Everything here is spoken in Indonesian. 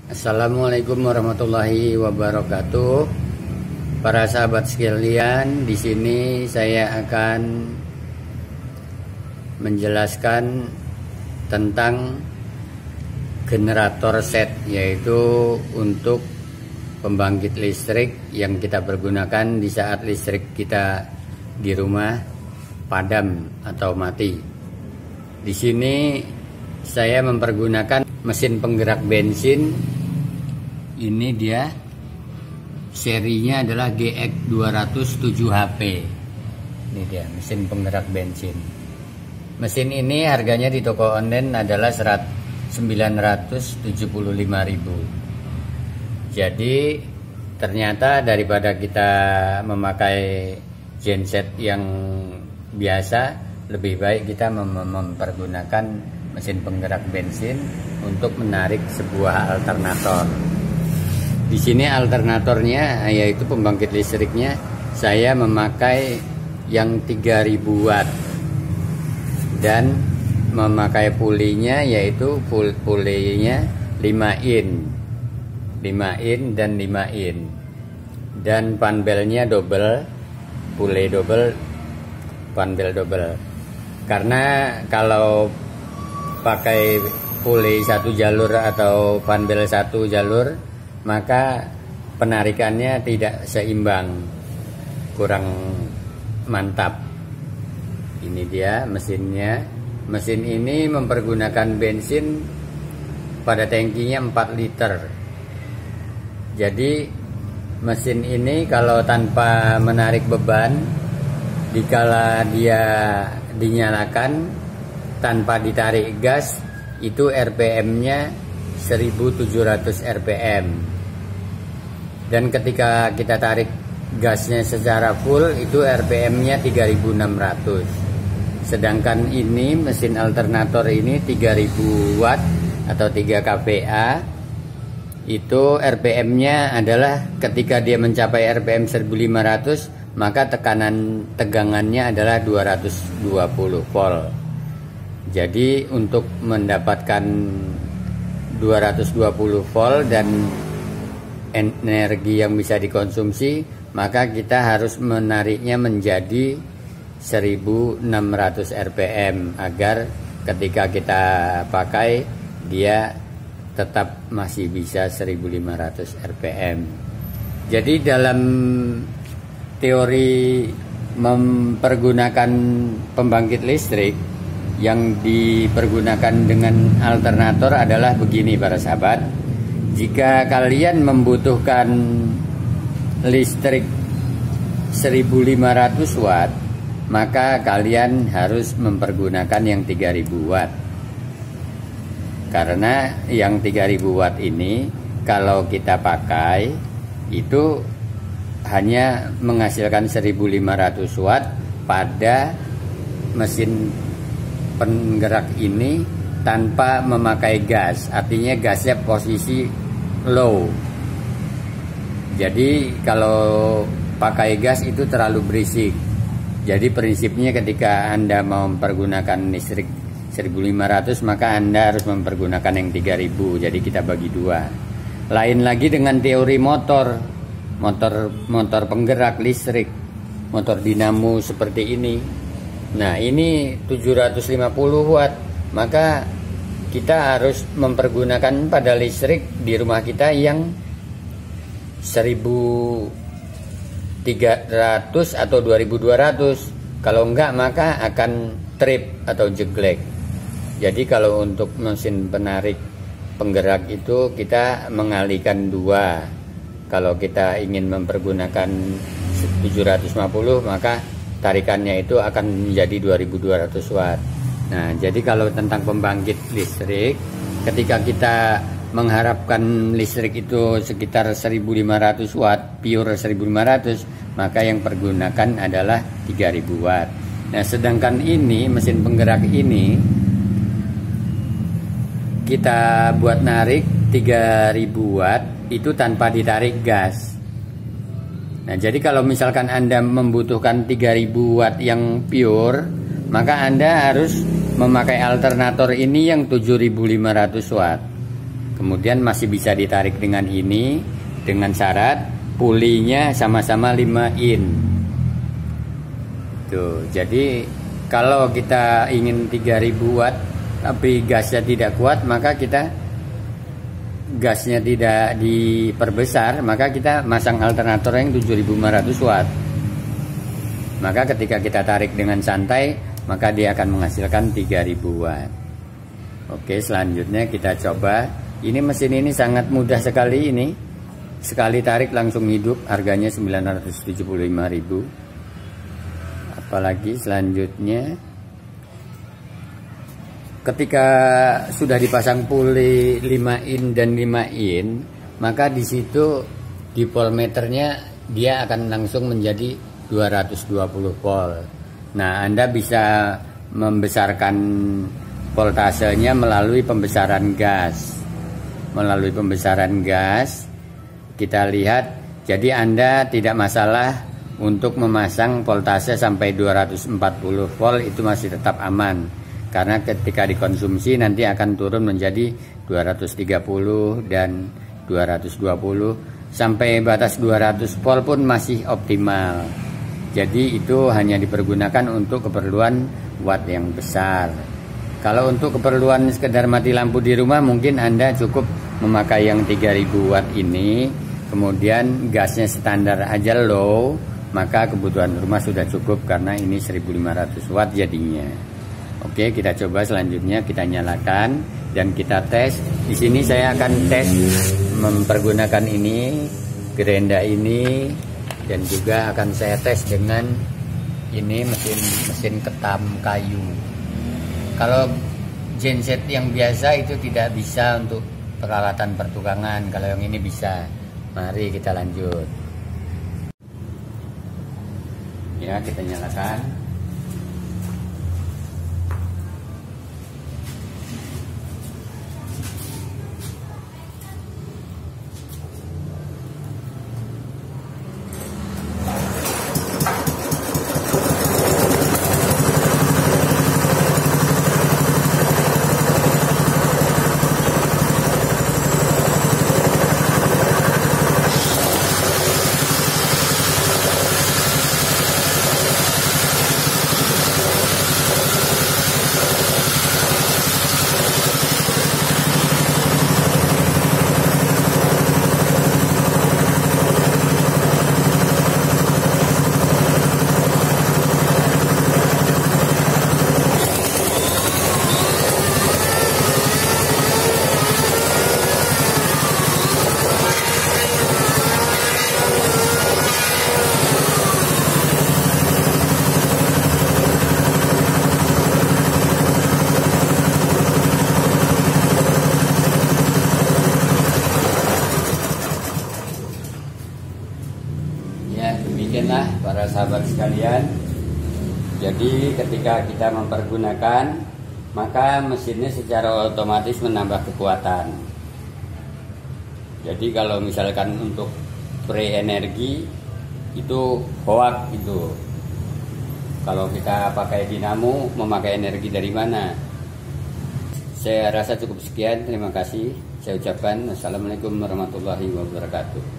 Assalamualaikum warahmatullahi wabarakatuh. Para sahabat sekalian, di sini saya akan menjelaskan tentang generator set, yaitu untuk pembangkit listrik yang kita pergunakan di saat listrik kita di rumah padam atau mati. Di sini saya mempergunakan mesin penggerak bensin. Ini dia, serinya adalah GX207HP. Ini dia mesin penggerak bensin. Mesin ini harganya di toko online adalah 975.000. Jadi ternyata daripada kita memakai genset yang biasa, lebih baik kita mempergunakan mesin penggerak bensin untuk menarik sebuah alternator. Di sini alternatornya, yaitu pembangkit listriknya, saya memakai yang 3000 watt dan memakai pulinya, yaitu pulinya 5 in dan 5 in, dan panbelnya double, puli double, panbel double. Karena kalau pakai puli satu jalur atau panbel satu jalur, maka penarikannya tidak seimbang, kurang mantap. Ini dia mesinnya. Mesin ini mempergunakan bensin pada tangkinya 4 liter. Jadi mesin ini kalau tanpa menarik beban, dikala dia dinyalakan tanpa ditarik gas, itu RPM-nya 1700 RPM. Dan ketika kita tarik gasnya secara full, itu RPM-nya 3600. Sedangkan ini mesin alternator ini 3000 watt atau 3 kVA, itu RPM-nya adalah ketika dia mencapai RPM 1500, maka tegangannya adalah 220 volt. Jadi untuk mendapatkan 220 volt dan energi yang bisa dikonsumsi, maka kita harus menariknya menjadi 1600 RPM agar ketika kita pakai dia tetap masih bisa 1500 RPM. Jadi dalam teori mempergunakan pembangkit listrik yang dipergunakan dengan alternator adalah begini para sahabat. Jika kalian membutuhkan listrik 1500 watt, maka kalian harus mempergunakan yang 3000 watt. Karena yang 3000 watt ini kalau kita pakai itu hanya menghasilkan 1500 watt pada mesin penggerak ini tanpa memakai gas, artinya gasnya posisi low. Jadi kalau pakai gas itu terlalu berisik. Jadi prinsipnya ketika Anda mau mempergunakan listrik 1500, maka Anda harus mempergunakan yang 3000. Jadi kita bagi dua. Lain lagi dengan teori motor penggerak listrik, motor dinamo seperti ini. Nah, ini 750 watt, maka kita harus mempergunakan pada listrik di rumah kita yang 1300 atau 2200. Kalau enggak, maka akan trip atau jeglek. Jadi kalau untuk mesin penarik penggerak itu kita mengalihkan dua. Kalau kita ingin mempergunakan 750, maka tarikannya itu akan menjadi 2200 watt. Nah, jadi kalau tentang pembangkit listrik, ketika kita mengharapkan listrik itu sekitar 1500 watt, pure 1500, maka yang pergunakan adalah 3000 watt. Nah, sedangkan ini mesin penggerak ini kita buat narik 3000 watt itu tanpa ditarik gas. Nah, jadi kalau misalkan Anda membutuhkan 3000 watt yang pure, maka Anda harus memakai alternator ini yang 7500 watt. Kemudian masih bisa ditarik dengan ini, dengan syarat pulinya sama-sama 5 in. Tuh, jadi kalau kita ingin 3000 watt tapi gasnya tidak kuat, maka kita gasnya tidak diperbesar, maka kita masang alternator yang 7500 watt. Maka ketika kita tarik dengan santai, maka dia akan menghasilkan 3000 watt. Oke, selanjutnya kita coba. Ini mesin ini sangat mudah sekali ini. Sekali tarik langsung hidup, harganya 975.000. Apalagi selanjutnya ketika sudah dipasang puli 5 in dan 5 in, maka di situ di voltmeternya dia akan langsung menjadi 220 volt. Nah, Anda bisa membesarkan voltasenya melalui pembesaran gas. Melalui pembesaran gas, kita lihat, jadi Anda tidak masalah untuk memasang voltase sampai 240 volt, itu masih tetap aman. Karena ketika dikonsumsi nanti akan turun menjadi 230 dan 220. Sampai batas 200 volt pun masih optimal. Jadi itu hanya dipergunakan untuk keperluan watt yang besar. Kalau untuk keperluan sekedar mati lampu di rumah, mungkin Anda cukup memakai yang 3000 watt ini. Kemudian gasnya standar aja low, maka kebutuhan rumah sudah cukup karena ini 1500 watt jadinya. Oke, kita coba selanjutnya, kita nyalakan dan kita tes. Di sini saya akan tes mempergunakan ini, gerenda ini, dan juga akan saya tes dengan ini mesin ketam kayu. Kalau genset yang biasa itu tidak bisa untuk peralatan pertukangan, kalau yang ini bisa. Mari kita lanjut. Ya, kita nyalakan. Demikianlah para sahabat sekalian. Jadi ketika kita mempergunakan, maka mesinnya secara otomatis menambah kekuatan. Jadi kalau misalkan untuk spray energi itu hoak itu. Kalau kita pakai dinamo, memakai energi dari mana? Saya rasa cukup sekian. Terima kasih. Saya ucapkan assalamualaikum warahmatullahi wabarakatuh.